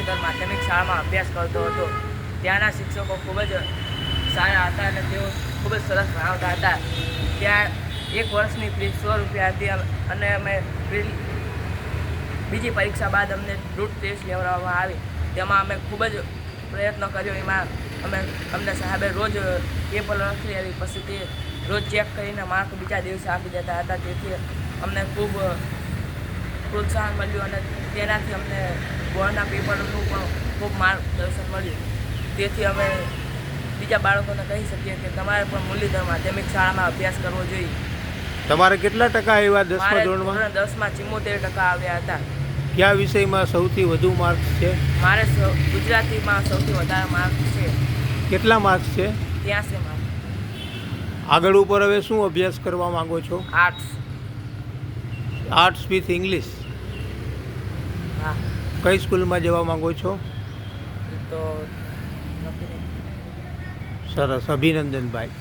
મુરલીધર માધ્યમિક શાળામાં અભ્યાસ કરતો હતો. ત્યાંના શિક્ષકો ખૂબ જ સારા હતા અને તેઓ ખૂબ જ સરસ ભણાવતા હતા. ત્યાં એક વર્ષની ફી ₹100 હતી અને અમે બીજી પરીક્ષા બાદ અમને રૂટ ટેસ્ટ લેવડાવવામાં આવી. તેમાં અમે ખૂબ જ પ્રયત્ન કર્યો. એમાં અમને સાહેબે રોજ પેપર લખી આવી, પછી તે રોજ ચેક કરીને માર્ક બીજા દિવસે આપી દેતા હતા. તેથી અમને ખૂબ પ્રોત્સાહન મળ્યું અને તેનાથી અમને બોર્ડના પેપરનું પણ ખૂબ માર્ગદર્શન મળ્યું. તેથી અમે બીજા બાળકોને કહી શકીએ કે તમારે પણ મુરલીધર માધ્યમિક શાળામાં અભ્યાસ કરવો જોઈએ. તમારે કેટલા ટકા આવ્યા 10મા ધોરણમાં? મારે 10માં 74% આવ્યા હતા. કયા વિષયમાં સૌથી વધુ માર્ક્સ છે? મારે ગુજરાતીમાં સૌથી વધારે માર્ક્સ છે. કેટલા માર્ક્સ છે? 83 માર્ક્સ. આગળ ઉપર હવે શું અભ્યાસ કરવા માંગો છો? આર્ટ્સ. Arts with English. હા. કઈ સ્કૂલમાં જવા માંગો છો? તો સરસ, અભિનંદન ભાઈ.